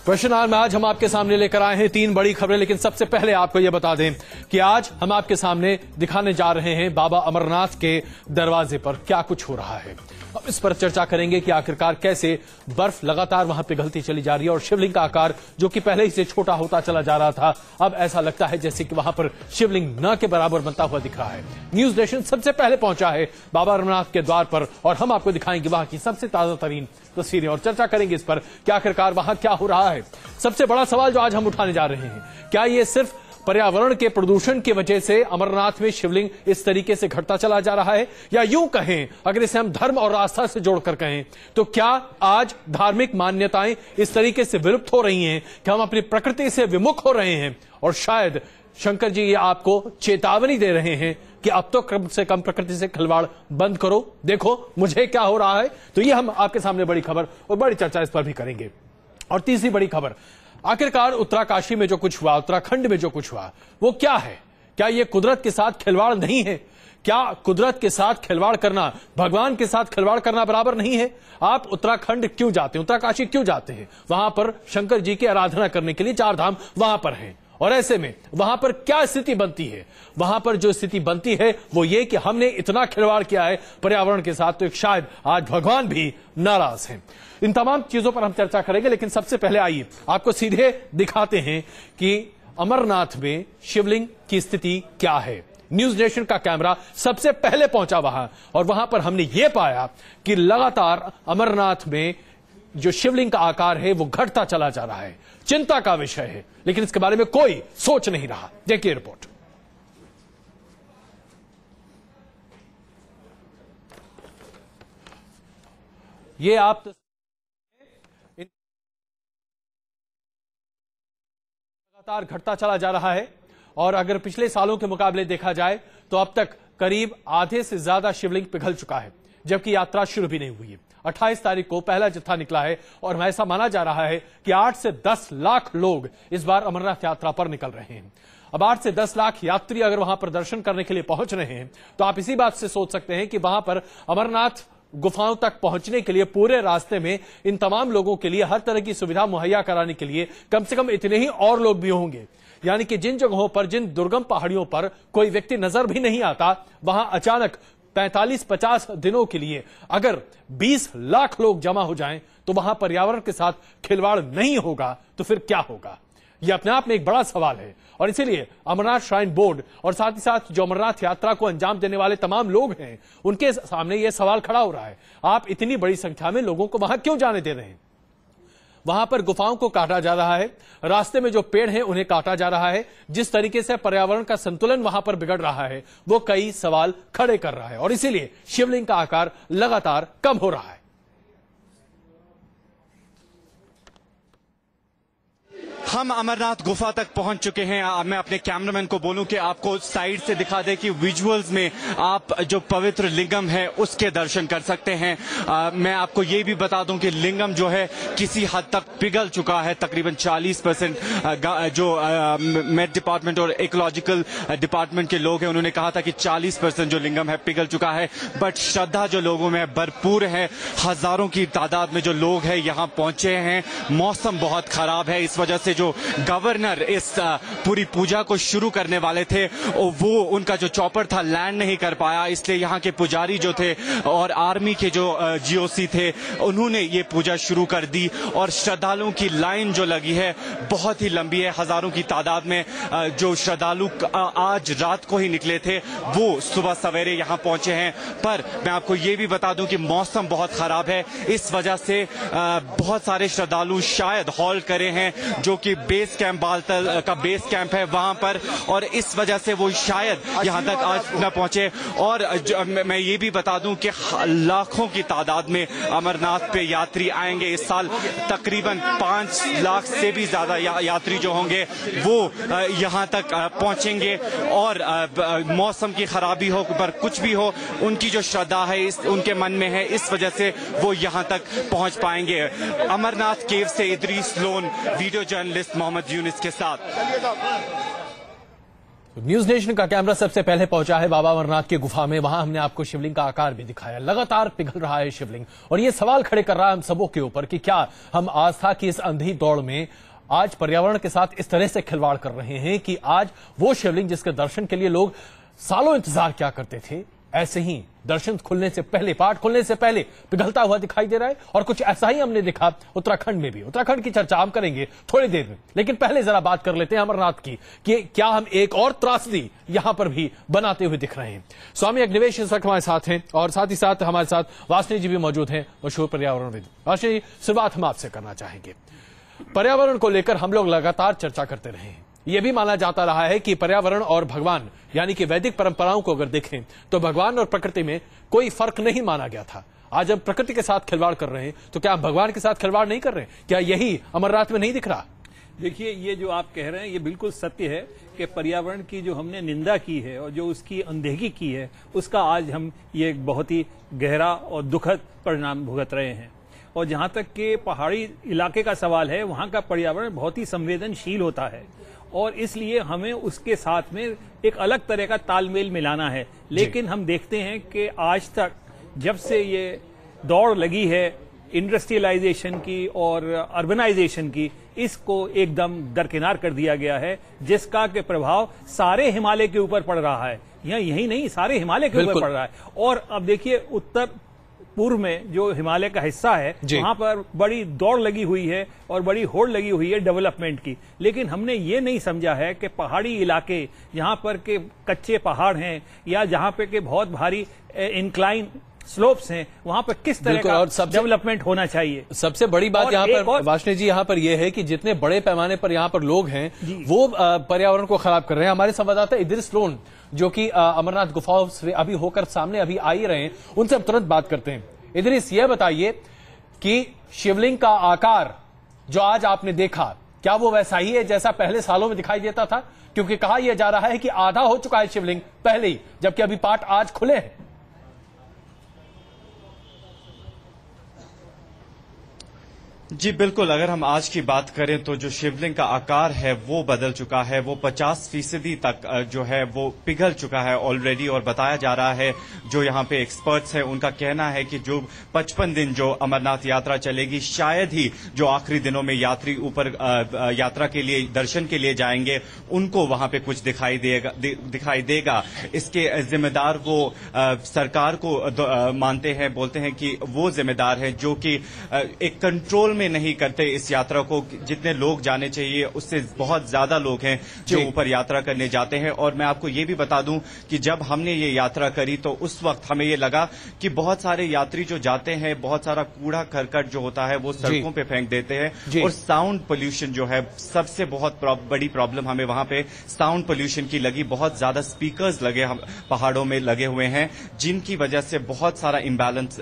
Question our में आज हम आपके सामने लेकर आए हैं 3 बड़ी खबरें, लेकिन सबसे पहले आपको यह बता दें कि आज हम आपके सामने दिखाने जा रहे हैं बाबा अमरनाथ के दरवाजे पर क्या कुछ हो रहा है। अब इस पर चर्चा करेंगे कि आखिरकार कैसे बर्फ लगातार वहां पिघलती चली जा रही है और शिवलिंग का आकार जो कि पहले ही से छोटा होता चला जा रहा था, अब ऐसा लगता है जैसे कि वहां पर शिवलिंग न के बराबर बनता हुआ दिख रहा है। न्यूज नेशन सबसे पहले पहुंचा है बाबा अमरनाथ के द्वार पर और हम आपको दिखाएंगे वहां की सबसे ताजा तरीन तस्वीरें और चर्चा करेंगे इस पर कि आखिरकार वहां क्या हो रहा है। सबसे बड़ा सवाल जो आज हम उठाने जा रहे हैं, क्या ये सिर्फ पर्यावरण के प्रदूषण की वजह से अमरनाथ में शिवलिंग इस तरीके से घटता चला जा रहा है, या यूं कहें अगर इसे हम धर्म और आस्था से जोड़कर कहें तो क्या आज धार्मिक मान्यताएं इस तरीके से विलुप्त हो रही हैं कि हम अपनी प्रकृति से विमुख हो रहे हैं और शायद शंकर जी ये आपको चेतावनी दे रहे हैं कि अब तो कम से कम प्रकृति से खिलवाड़ बंद करो, देखो मुझे क्या हो रहा है। तो ये हम आपके सामने बड़ी खबर और बड़ी चर्चा इस पर भी करेंगे। और तीसरी बड़ी खबर, आखिरकार उत्तराकाशी में जो कुछ हुआ, उत्तराखंड में जो कुछ हुआ वो क्या है? क्या ये कुदरत के साथ खिलवाड़ नहीं है? क्या कुदरत के साथ खिलवाड़ करना भगवान के साथ खिलवाड़ करना बराबर नहीं है? आप उत्तराखंड क्यों जाते हैं, उत्तराकाशी क्यों जाते हैं? वहां पर शंकर जी की आराधना करने के लिए 4 धाम वहां पर हैं और ऐसे में वहां पर क्या स्थिति बनती है? वहां पर जो स्थिति बनती है वो ये कि हमने इतना खिलवाड़ किया है पर्यावरण के साथ, तो शायद आज भगवान भी नाराज हैं। इन तमाम चीजों पर हम चर्चा करेंगे, लेकिन सबसे पहले आइए आपको सीधे दिखाते हैं कि अमरनाथ में शिवलिंग की स्थिति क्या है। न्यूज नेशन का कैमरा सबसे पहले पहुंचा वहां और वहां पर हमने ये पाया कि लगातार अमरनाथ में जो शिवलिंग का आकार है वो घटता चला जा रहा है। चिंता का विषय है, लेकिन इसके बारे में कोई सोच नहीं रहा। देखिए रिपोर्ट। ये आप लगातार घटता चला जा रहा है और अगर पिछले सालों के मुकाबले देखा जाए तो अब तक करीब आधे से ज्यादा शिवलिंग पिघल चुका है, जबकि यात्रा शुरू भी नहीं हुई है। 28 तारीख को पहला जत्था निकला है और ऐसा माना जा रहा है कि 8 से 10 लाख लोग इस बार अमरनाथ यात्रा पर निकल रहे हैं। अब 8 से 10 लाख यात्री अगर वहां पर दर्शन करने के लिए पहुंच रहे हैं तो आप इसी बात से सोच सकते हैं कि वहां पर अमरनाथ गुफाओं तक पहुंचने के लिए पूरे रास्ते में इन तमाम लोगों के लिए हर तरह की सुविधा मुहैया कराने के लिए कम से कम इतने ही और लोग भी होंगे। यानी कि जिन जगहों पर, जिन दुर्गम पहाड़ियों पर कोई व्यक्ति नजर भी नहीं आता, वहां अचानक 45-50 दिनों के लिए अगर 20 लाख लोग जमा हो जाएं तो वहां पर्यावरण के साथ खिलवाड़ नहीं होगा तो फिर क्या होगा? यह अपने आप में एक बड़ा सवाल है और इसीलिए अमरनाथ श्राइन बोर्ड और साथ ही साथ जो अमरनाथ यात्रा को अंजाम देने वाले तमाम लोग हैं उनके सामने यह सवाल खड़ा हो रहा है, आप इतनी बड़ी संख्या में लोगों को वहां क्यों जाने दे रहे हैं? वहां पर गुफाओं को काटा जा रहा है, रास्ते में जो पेड़ हैं उन्हें काटा जा रहा है, जिस तरीके से पर्यावरण का संतुलन वहां पर बिगड़ रहा है वो कई सवाल खड़े कर रहा है और इसीलिए शिवलिंग का आकार लगातार कम हो रहा है। हम अमरनाथ गुफा तक पहुंच चुके हैं। मैं अपने कैमरामैन को बोलूं कि आपको साइड से दिखा दे कि विजुअल्स में आप जो पवित्र लिंगम है उसके दर्शन कर सकते हैं। मैं आपको ये भी बता दूं कि लिंगम जो है किसी हद तक पिघल चुका है, तकरीबन 40%। जो मेट डिपार्टमेंट और इकोलॉजिकल डिपार्टमेंट के लोग हैं उन्होंने कहा था कि 40% जो लिंगम है पिघल चुका है, बट श्रद्धा जो लोगों में भरपूर है। हजारों की तादाद में जो लोग हैं यहाँ पहुंचे हैं। मौसम बहुत खराब है, इस वजह से जो गवर्नर इस पूरी पूजा को शुरू करने वाले थे वो उनका जो चॉपर था लैंड नहीं कर पाया, इसलिए यहाँ के पुजारी जो थे और आर्मी के जो जीओसी थे उन्होंने ये पूजा शुरू कर दी और श्रद्धालुओं की लाइन जो लगी है बहुत ही लंबी है। हजारों की तादाद में जो श्रद्धालु आज रात को ही निकले थे वो सुबह सवेरे यहाँ पहुंचे हैं। पर मैं आपको ये भी बता दूं कि मौसम बहुत खराब है, इस वजह से बहुत सारे श्रद्धालु शायद हॉल्ट करे हैं जो कि बेस कैंप बालतल का बेस कैंप है वहां पर, और इस वजह से वो शायद यहां तक आज न पहुंचे। और मैं ये भी बता दूं कि लाखों की तादाद में अमरनाथ पे यात्री आएंगे इस साल। तकरीबन 5 लाख से भी ज्यादा यात्री जो होंगे वो यहां तक पहुंचेंगे और मौसम की खराबी हो पर कुछ भी हो, उनकी जो श्रद्धा है उनके मन में है, इस वजह से वो यहां तक पहुंच पाएंगे। अमरनाथ केव से इदरीस लोन, वीडियो जर्नलिस्ट मोहम्मद यूनिस के साथ। न्यूज नेशन का कैमरा सबसे पहले पहुंचा है बाबा अमरनाथ की गुफा में। वहां हमने आपको शिवलिंग का आकार भी दिखाया। लगातार पिघल रहा है शिवलिंग और ये सवाल खड़े कर रहा है हम सबों के ऊपर कि क्या हम आस्था की इस अंधी दौड़ में आज पर्यावरण के साथ इस तरह से खिलवाड़ कर रहे हैं कि आज वो शिवलिंग जिसके दर्शन के लिए लोग सालों इंतजार क्या करते थे, ऐसे ही दर्शन खुलने से पहले, पाठ खुलने से पहले पिघलता हुआ दिखाई दे रहा है। और कुछ ऐसा ही हमने देखा उत्तराखंड में भी। उत्तराखंड की चर्चा हम करेंगे थोड़ी देर में, लेकिन पहले जरा बात कर लेते हैं अमरनाथ की कि क्या हम एक और त्रासदी यहां पर भी बनाते हुए दिख रहे हैं। स्वामी अग्निवेश इस वक्त हमारे साथ हैं और साथ ही साथ हमारे साथ वासनी जी भी मौजूद हैं, मशहूर पर्यावरणविद। वासनी जी, शुरुआत हम आपसे करना चाहेंगे। पर्यावरण को लेकर हम लोग लगातार चर्चा करते रहे हैं। यह भी माना जाता रहा है कि पर्यावरण और भगवान यानी कि वैदिक परंपराओं को अगर देखें तो भगवान और प्रकृति में कोई फर्क नहीं माना गया था। आज हम प्रकृति के साथ खिलवाड़ कर रहे हैं तो क्या हम भगवान के साथ खिलवाड़ नहीं कर रहे? क्या यही अमरनाथ में नहीं दिख रहा? देखिए, ये जो आप कह रहे हैं ये बिल्कुल सत्य है कि पर्यावरण की जो हमने निंदा की है और जो उसकी अनदेखी की है, उसका आज हम ये बहुत ही गहरा और दुखद परिणाम भुगत रहे हैं। और जहां तक के पहाड़ी इलाके का सवाल है, वहां का पर्यावरण बहुत ही संवेदनशील होता है और इसलिए हमें उसके साथ में एक अलग तरह का तालमेल मिलाना है। लेकिन हम देखते हैं कि आज तक जब से ये दौड़ लगी है इंडस्ट्रियलाइजेशन की और अर्बनाइजेशन की, इसको एकदम दरकिनार कर दिया गया है, जिसका के प्रभाव सारे हिमालय के ऊपर पड़ रहा है। यही नहीं, सारे हिमालय के ऊपर पड़ रहा है। और अब देखिए, उत्तर पूर्व में जो हिमालय का हिस्सा है, वहां पर बड़ी दौड़ लगी हुई है और बड़ी होड़ लगी हुई है डेवलपमेंट की। लेकिन हमने ये नहीं समझा है कि पहाड़ी इलाके जहां पर के कच्चे पहाड़ हैं या जहां पे के बहुत भारी इंक्लाइन स्लोप्स हैं, वहां पर किस तरह का डेवलपमेंट होना चाहिए। सबसे बड़ी बात यहाँ पर वासनी जी यहाँ पर यह है कि जितने बड़े पैमाने पर यहाँ पर लोग हैं वो पर्यावरण को खराब कर रहे हैं। हमारे संवाददाता इद्रिस लोन जो कि अमरनाथ गुफाओं से अभी होकर सामने अभी आ ही रहे हैं, उनसे हम तुरंत बात करते हैं। इद्रिस, यह बताइए कि शिवलिंग का आकार जो आज आपने देखा, क्या वो वैसा ही है जैसा पहले सालों में दिखाई देता था? क्योंकि कहा यह जा रहा है कि आधा हो चुका है शिवलिंग पहले ही, जबकि अभी पाठ आज खुले हैं। जी बिल्कुल, अगर हम आज की बात करें तो जो शिवलिंग का आकार है वो बदल चुका है। वो 50% तक जो है वो पिघल चुका है ऑलरेडी। और बताया जा रहा है, जो यहाँ पे एक्सपर्ट्स हैं उनका कहना है कि जो 55 दिन जो अमरनाथ यात्रा चलेगी, शायद ही जो आखिरी दिनों में यात्री ऊपर यात्रा के लिए, दर्शन के लिए जाएंगे, उनको वहां पे कुछ दिखाई देगा। इसके जिम्मेदार वो सरकार को मानते हैं, बोलते हैं कि वो जिम्मेदार है जो कि एक कंट्रोल में नहीं करते इस यात्रा को। जितने लोग जाने चाहिए उससे बहुत ज्यादा लोग हैं जो ऊपर यात्रा करने जाते हैं। और मैं आपको ये भी बता दूं कि जब हमने ये यात्रा करी तो उस वक्त हमें ये लगा कि बहुत सारे यात्री जो जाते हैं, बहुत सारा कूड़ा करकट जो होता है वो सड़कों पे फेंक देते हैं। और साउंड पोल्यूशन जो है, सबसे बहुत बड़ी प्रॉब्लम हमें वहां पे साउंड पोल्यूशन की लगी। बहुत ज्यादा स्पीकर्स लगे पहाड़ों में लगे हुए हैं, जिनकी वजह से बहुत सारा इम्बैलेंस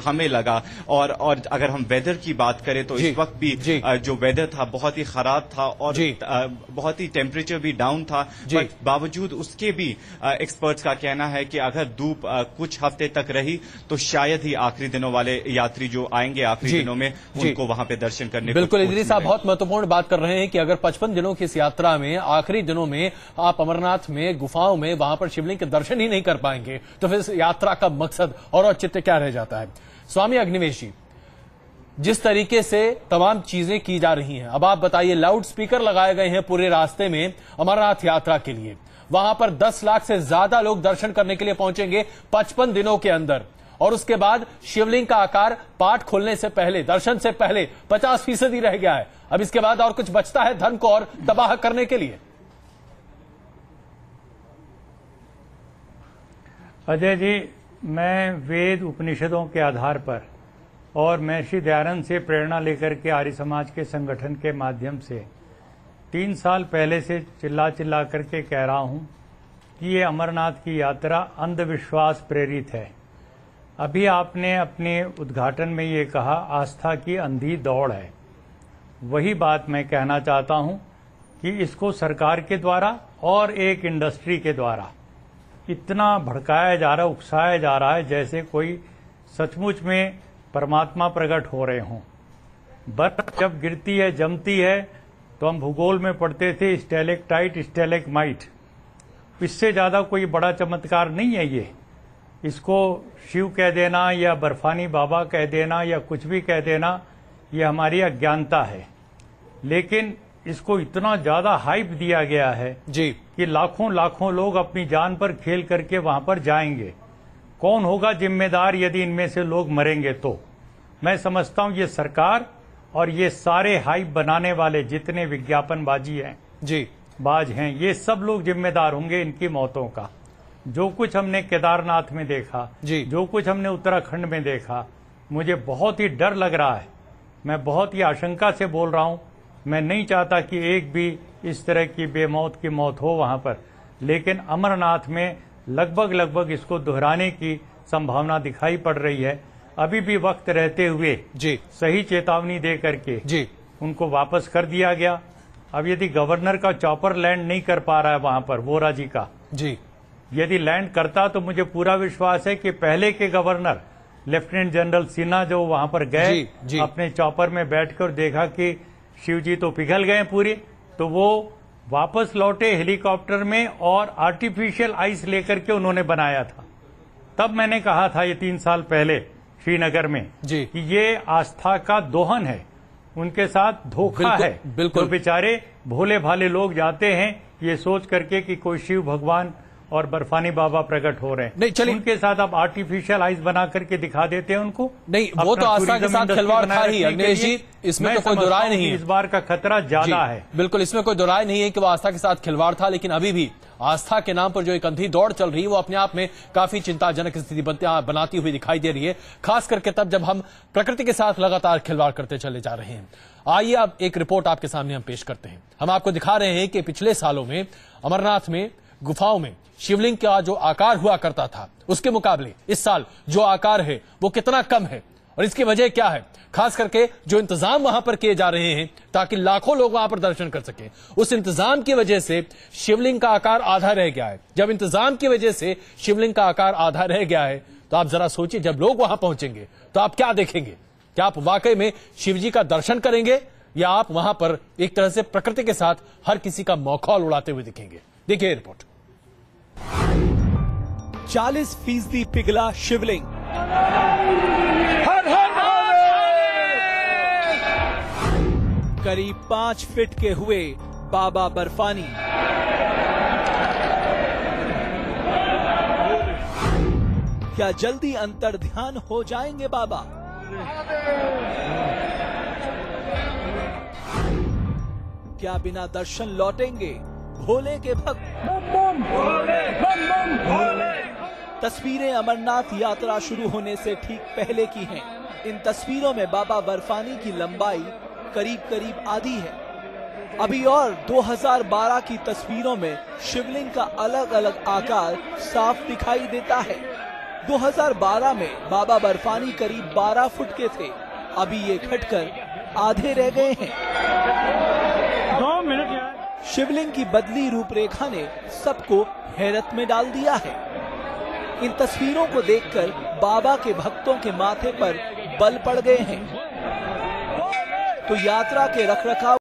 हमें लगा। और अगर हम वेदर की बात करें तो इस वक्त भी जो वेदर था बहुत ही खराब था और बहुत ही टेम्परेचर भी डाउन था। बट बावजूद उसके भी एक्सपर्ट्स का कहना है कि अगर धूप कुछ हफ्ते तक रही तो शायद ही आखिरी दिनों वाले यात्री जो आएंगे आखिरी दिनों में, उनको वहां पे दर्शन करने। बिल्कुल इद्रिस साहब, बहुत महत्वपूर्ण बात कर रहे हैं कि अगर 55 दिनों की इस यात्रा में आखिरी दिनों में आप अमरनाथ में गुफाओं में वहां पर शिवलिंग के दर्शन ही नहीं कर पाएंगे तो फिर इस यात्रा का मकसद और औचित्य क्या रह जाता है? स्वामी अग्निवेश जी, जिस तरीके से तमाम चीजें की जा रही हैं, अब आप बताइए, लाउड स्पीकर लगाए गए हैं पूरे रास्ते में अमरनाथ यात्रा के लिए। वहां पर 10 लाख से ज्यादा लोग दर्शन करने के लिए पहुंचेंगे 55 दिनों के अंदर। और उसके बाद शिवलिंग का आकार पाठ खोलने से पहले, दर्शन से पहले 50% रह गया है। अब इसके बाद और कुछ बचता है धन को और तबाह करने के लिए? अजय जी, मैं वेद उपनिषदों के आधार पर और महर्षि दयानंद से प्रेरणा लेकर के आर्य समाज के संगठन के माध्यम से 3 साल पहले से चिल्ला करके कह रहा हूं कि ये अमरनाथ की यात्रा अंधविश्वास प्रेरित है। अभी आपने अपने उद्घाटन में ये कहा, आस्था की अंधी दौड़ है। वही बात मैं कहना चाहता हूं कि इसको सरकार के द्वारा और एक इंडस्ट्री के द्वारा इतना भड़काया जा रहा है, उकसाया जा रहा है, जैसे कोई सचमुच में परमात्मा प्रकट हो रहे हों। बर्फ जब गिरती है, जमती है, तो हम भूगोल में पढ़ते थे स्टेलेक्टाइट, स्टेलेगमाइट। इससे ज्यादा कोई बड़ा चमत्कार नहीं है ये। इसको शिव कह देना या बर्फानी बाबा कह देना या कुछ भी कह देना, ये हमारी अज्ञानता है। लेकिन इसको इतना ज्यादा हाइप दिया गया है जी कि लाखों लाखों लोग अपनी जान पर खेल करके वहां पर जाएंगे। कौन होगा जिम्मेदार यदि इनमें से लोग मरेंगे? तो मैं समझता हूं ये सरकार और ये सारे हाइप बनाने वाले जितने विज्ञापनबाजी हैं जी बाज हैं, ये सब लोग जिम्मेदार होंगे इनकी मौतों का। जो कुछ हमने केदारनाथ में देखा जी। जो कुछ हमने उत्तराखंड में देखा, मुझे बहुत ही डर लग रहा है। मैं बहुत ही आशंका से बोल रहा हूं। मैं नहीं चाहता कि एक भी इस तरह की बेमौत की मौत हो वहां पर, लेकिन अमरनाथ में लगभग इसको दोहराने की संभावना दिखाई पड़ रही है। अभी भी वक्त रहते हुए जी सही चेतावनी दे करके जी उनको वापस कर दिया गया। अब यदि गवर्नर का चॉपर लैंड नहीं कर पा रहा है वहां पर, वोरा जी का, जी यदि लैंड करता तो मुझे पूरा विश्वास है कि पहले के गवर्नर लेफ्टिनेंट जनरल सिन्हा जो वहां पर गए जी। अपने चॉपर में बैठकर देखा कि शिव जी तो पिघल गए पूरे, तो वो वापस लौटे हेलीकॉप्टर में और आर्टिफिशियल आइस लेकर के उन्होंने बनाया था। तब मैंने कहा था ये 3 साल पहले श्रीनगर में जी। कि ये आस्था का दोहन है, उनके साथ धोखा है। बिल्कुल। तो बेचारे भोले भाले लोग जाते हैं ये सोच करके कि कोई शिव भगवान और बर्फानी बाबा प्रकट हो रहे हैं। नहीं, चलिए। उनके साथ आप आर्टिफिशियल आइस बना करके दिखा देते हैं उनको। नहीं, वो अपना तो आस्था के टूरिज्म साथ इंडस्ट्री खिलवाड़ बनाए था ही, रखने के अग्नेश लिए। जी, इसमें मैं तो कोई समझता दोराय हूं नहीं कि है। इस बार का खतरा ज्यादा है। बिल्कुल, इसमें कोई दोराय नहीं है कि वो आस्था के साथ खिलवाड़ था, लेकिन अभी भी आस्था के नाम पर जो एक अंधी दौड़ चल रही है वो अपने आप में काफी चिंताजनक स्थिति बनाती हुई दिखाई दे रही है, खास करके तब जब हम प्रकृति के साथ लगातार खिलवाड़ करते चले जा रहे हैं। आइए अब एक रिपोर्ट आपके सामने हम पेश करते हैं। हम आपको दिखा रहे हैं कि पिछले सालों में अमरनाथ में गुफाओं में शिवलिंग का जो आकार हुआ करता था उसके मुकाबले इस साल जो आकार है वो कितना कम है और इसकी वजह क्या है। खास करके जो इंतजाम वहां पर किए जा रहे हैं ताकि लाखों लोग वहां पर दर्शन कर सकें, उस इंतजाम की वजह से शिवलिंग का आकार आधा रह गया है। जब इंतजाम की वजह से शिवलिंग का आकार आधा रह गया है तो आप जरा सोचिए, जब लोग वहां पहुंचेंगे तो आप क्या देखेंगे? क्या आप वाकई में शिव जी का दर्शन करेंगे या आप वहां पर एक तरह से प्रकृति के साथ हर किसी का मौखौल उड़ाते हुए दिखेंगे? देखिए रिपोर्ट। 40% पिघला शिवलिंग। करीब 5 फीट के हुए बाबा बर्फानी। क्या जल्दी अंतर्ध्यान हो जाएंगे बाबा? क्या बिना दर्शन लौटेंगे भोले के भक्त? तस्वीरें अमरनाथ यात्रा शुरू होने से ठीक पहले की हैं। इन तस्वीरों में बाबा बर्फानी की लंबाई करीब आधी है। अभी और 2012 की तस्वीरों में शिवलिंग का अलग अलग आकार साफ दिखाई देता है। 2012 में बाबा बर्फानी करीब 12 फुट के थे, अभी ये घटकर आधे रह गए हैं। 2 मिनट। शिवलिंग की बदली रूपरेखा ने सबको हैरत में डाल दिया है। इन तस्वीरों को देखकर बाबा के भक्तों के माथे पर बल पड़ गए हैं। तो यात्रा के रखरखाव